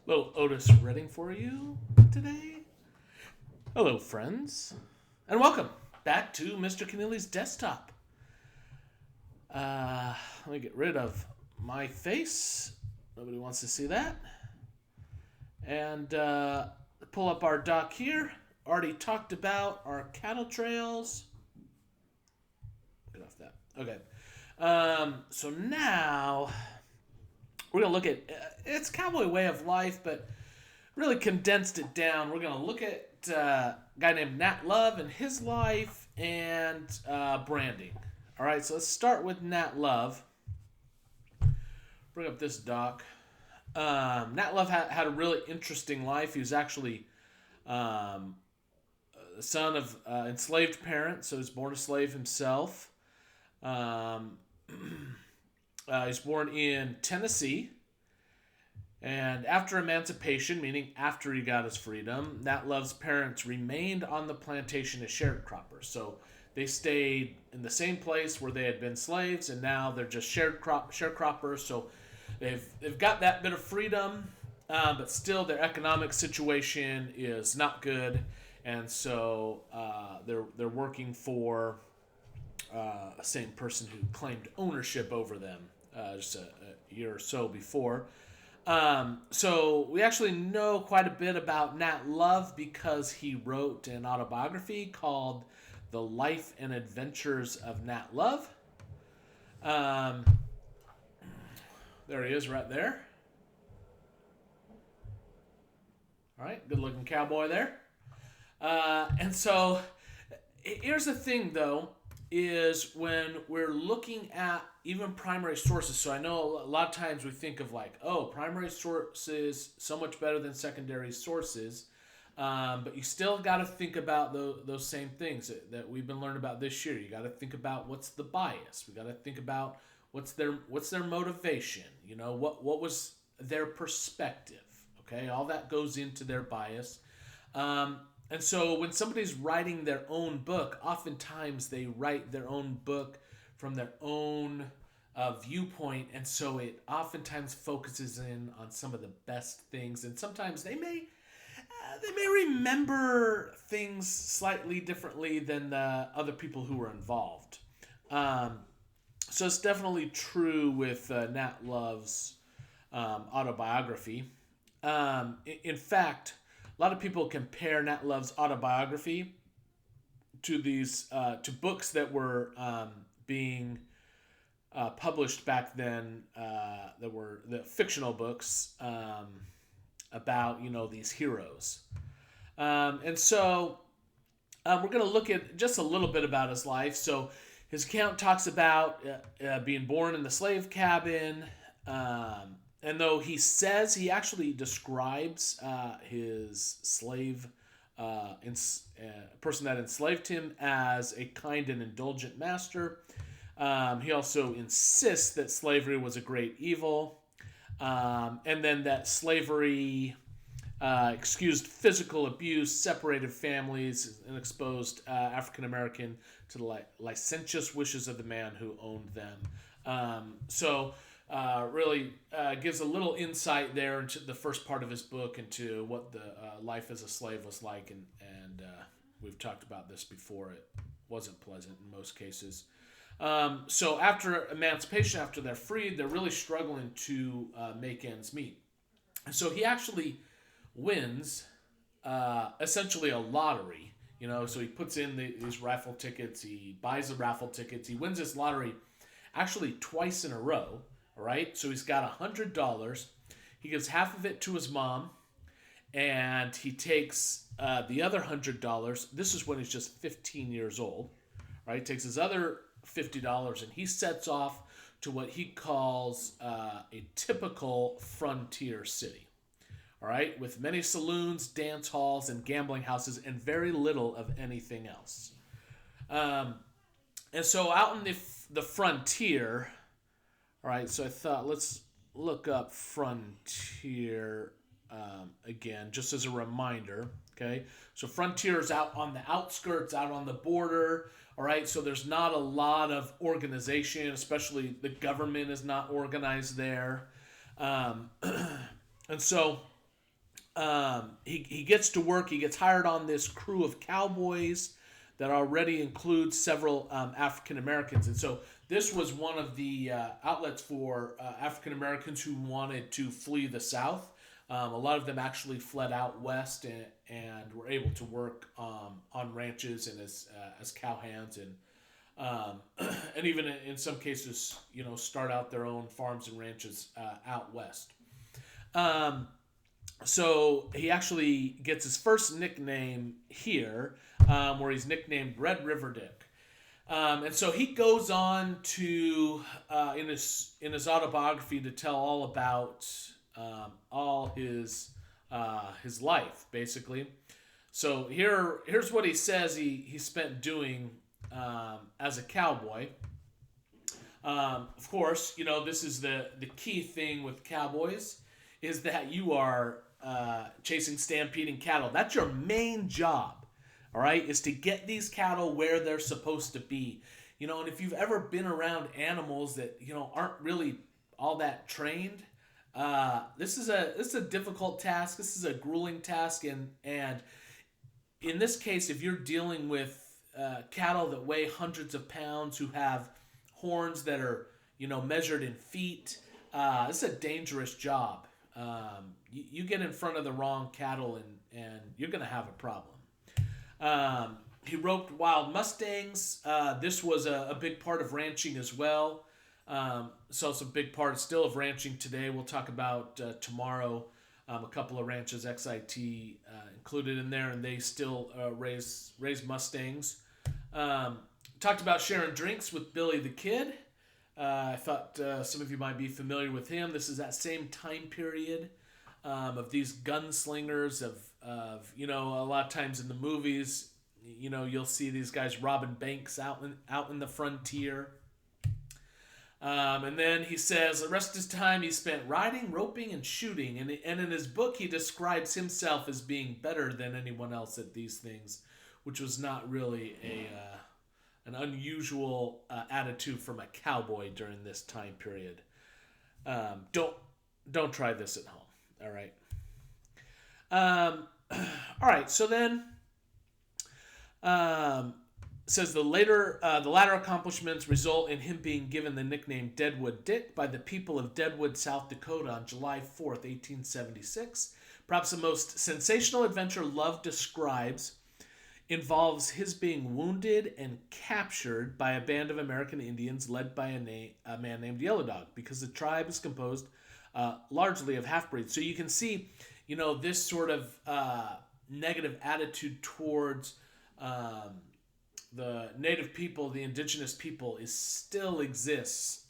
Little Otis Redding for you today. Hello, friends, and welcome back to Mr. Keneally's desktop. Let me get rid of my face. Nobody wants to see that. And pull up our doc here. Already talked about our cattle trails. Get off that. Okay. So now we're going to look at it's Cowboy Way of Life, but really condensed it down. We're going to look at a guy named Nat Love and his life and branding. All right, so let's start with Nat Love. Bring up this doc. Nat Love had a really interesting life. He was actually the son of enslaved parents, so he was born a slave himself. Um, he was born in Tennessee. And after emancipation, meaning after he got his freedom, Nat Love's parents remained on the plantation as sharecroppers. So they stayed in the same place where they had been slaves, and now they're just sharecroppers. So they've got that bit of freedom, but still their economic situation is not good, and so they're working for a same person who claimed ownership over them just a year or so before. So we actually know quite a bit about Nat Love because he wrote an autobiography called The Life and Adventures of Nat Love. There he is right there. All right, good looking cowboy there. And so here's the thing though, is when we're looking at even primary sources. So I know a lot of times we think of like, oh, primary sources so much better than secondary sources, but you still got to think about those same things that we've been learning about this year. You got to think about what's the bias. We got to think about what's their motivation. You know, what was their perspective. Okay, all that goes into their bias. And so when somebody's writing their own book, oftentimes they write their own book from their own viewpoint, and so it oftentimes focuses in on some of the best things, and sometimes they may remember things slightly differently than the other people who were involved. So it's definitely true with Nat Love's autobiography. In fact, a lot of people compare Nat Love's autobiography to these to books that were being published back then. That were the fictional books about these heroes, and so we're going to look at just a little bit about his life. So his account talks about being born in the slave cabin. And though he says he actually describes his slave, person that enslaved him as a kind and indulgent master, he also insists that slavery was a great evil, and then that slavery excused physical abuse, separated families, and exposed African American to the licentious wishes of the man who owned them. Really gives a little insight there into the first part of his book into what the life as a slave was like, and we've talked about this before. It wasn't pleasant in most cases. So after emancipation, after they're freed, they're really struggling to make ends meet. And so he actually wins essentially a lottery. So he puts in these raffle tickets. He buys the raffle tickets. He wins this lottery actually twice in a row. All right, so he's got $100. He gives half of it to his mom, and he takes the other $100. This is when he's just 15 years old. Right, he takes his other $50 and he sets off to what he calls a typical frontier city. All right, with many saloons, dance halls, and gambling houses, and very little of anything else. And so out in the frontier. All right, so I thought let's look up frontier again, just as a reminder. Okay, so frontier is out on the outskirts, out on the border. All right, so there's not a lot of organization, especially the government is not organized there, and so he gets to work. He gets hired on this crew of cowboys that already includes several African Americans, and so this was one of the outlets for African Americans who wanted to flee the South. A lot of them actually fled out west and were able to work on ranches and as cowhands and even in some cases, start out their own farms and ranches out west. Um, so he actually gets his first nickname here, where he's nicknamed Red River Dick. And so he goes on to in his autobiography to tell all about all his life basically. So here's what he says he spent doing as a cowboy. Of course, this is the key thing with cowboys is that you are chasing stampeding cattle. That's your main job, all right, is to get these cattle where they're supposed to be. And if you've ever been around animals that, aren't really all that trained, this is a difficult task. This is a grueling task, and in this case, if you're dealing with cattle that weigh hundreds of pounds, who have horns that are measured in feet, this is a dangerous job. You get in front of the wrong cattle, and you're going to have a problem. He roped wild mustangs. This was a big part of ranching as well. So it's a big part still of ranching today. We'll talk about tomorrow a couple of ranches XIT included in there, and they still raise mustangs. Talked about sharing drinks with Billy the Kid. I thought some of you might be familiar with him. This is that same time period of these gunslingers of a lot of times in the movies, you'll see these guys robbing banks out in the frontier. And then he says the rest of his time he spent riding, roping, and shooting. And in his book, he describes himself as being better than anyone else at these things, which was not really an unusual attitude from a cowboy during this time period. Don't try this at home. All right. All right. So then, says the latter accomplishments result in him being given the nickname Deadwood Dick by the people of Deadwood, South Dakota on July 4th, 1876. Perhaps the most sensational adventure Love describes involves his being wounded and captured by a band of American Indians led by a man named Yellow Dog, because the tribe is composed largely of half-breeds. So you can see, this sort of negative attitude towards the native people, the indigenous people, still exists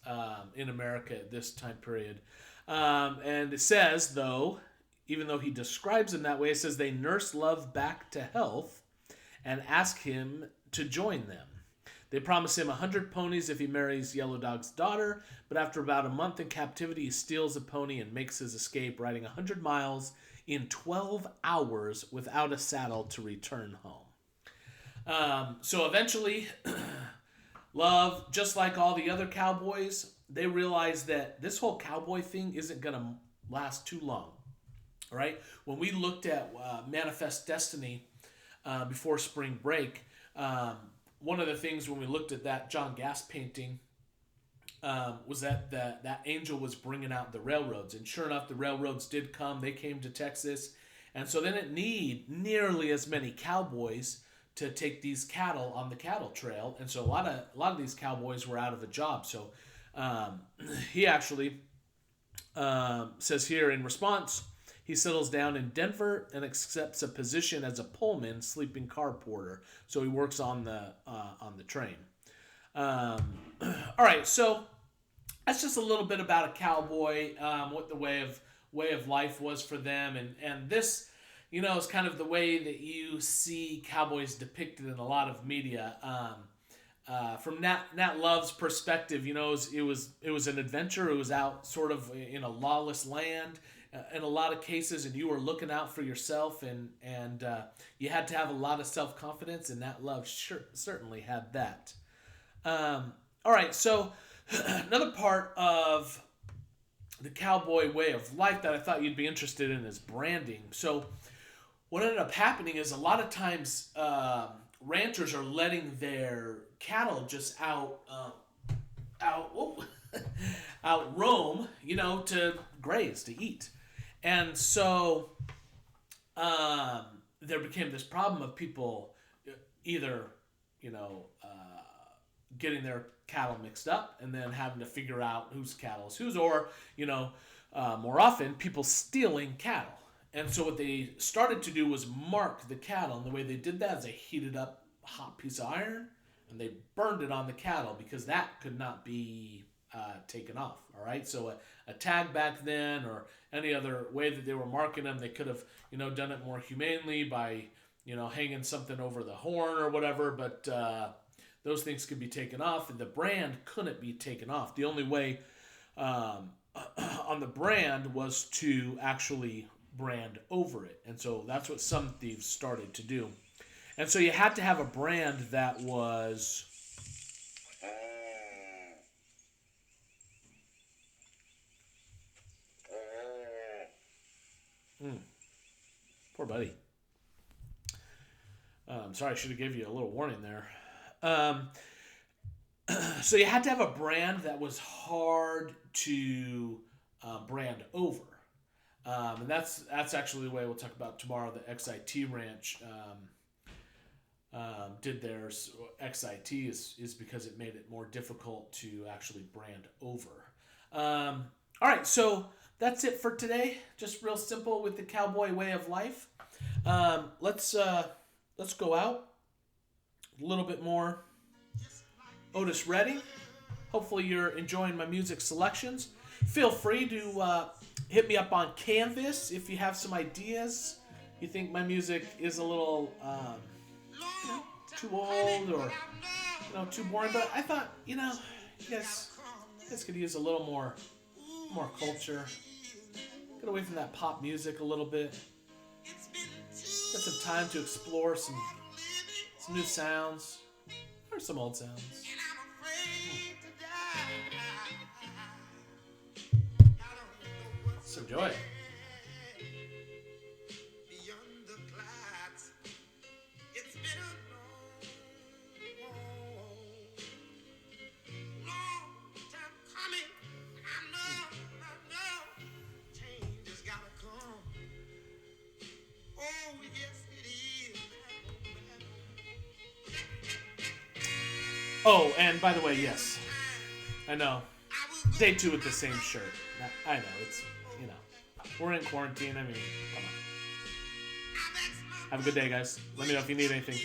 in America at this time period. And it says, though, even though he describes them that way, it says they nurse Love back to health and ask him to join them. They promise him 100 ponies if he marries Yellow Dog's daughter, but after about a month in captivity, he steals a pony and makes his escape, riding 100 miles in 12 hours without a saddle to return home. So eventually, Love, just like all the other cowboys, they realize that this whole cowboy thing isn't going to last too long. All right? When we looked at Manifest Destiny before spring break, one of the things when we looked at that John Gass painting was that angel was bringing out the railroads. And sure enough, the railroads did come. They came to Texas. And so they didn't need nearly as many cowboys to take these cattle on the cattle trail. And so a lot of these cowboys were out of a job. So he actually says here in response, he settles down in Denver and accepts a position as a Pullman sleeping car porter. So he works on the train. All right, so that's just a little bit about a cowboy, what the way of life was for them, and this, is kind of the way that you see cowboys depicted in a lot of media. From Nat Love's perspective, it was an adventure. It was out sort of in a lawless land. In a lot of cases, and you were looking out for yourself, and you had to have a lot of self-confidence, and Nat Love certainly had that. All right, so another part of the Cowboy Way of Life that I thought you'd be interested in is branding. So what ended up happening is a lot of times ranchers are letting their cattle just whoa, out roam, to graze, to eat. And so there became this problem of people either, you know, uh, getting their cattle mixed up and then having to figure out whose cattle is whose, or, more often, people stealing cattle. And so what they started to do was mark the cattle. And the way they did that is they heated up a hot piece of iron and they burned it on the cattle because that could not be taken off. All right. So a tag back then, or any other way that they were marking them, they could have, done it more humanely by, hanging something over the horn or whatever. But those things could be taken off, and the brand couldn't be taken off. The only way on the brand was to actually brand over it. And so that's what some thieves started to do. And so you had to have a brand that was poor buddy. Sorry, I should have given you a little warning there. Um, so you had to have a brand that was hard to brand over. And that's actually the way we'll talk about tomorrow. The XIT Ranch did theirs. XIT is because it made it more difficult to actually brand over. All right, so that's it for today. Just real simple with the Cowboy Way of Life. Let's go out a little bit more. Otis Redding. Hopefully you're enjoying my music selections. Feel free to hit me up on Canvas if you have some ideas. You think my music is a little too old or too boring, but I thought you guys could use a little more culture. Get away from that pop music a little bit. Get some time to explore some new sounds or some old sounds. Let's enjoy it. Oh, and by the way, yes, I know. Day 2 with the same shirt. I know, it's, we're in quarantine. I mean, come on. Have a good day, guys. Let me know if you need anything.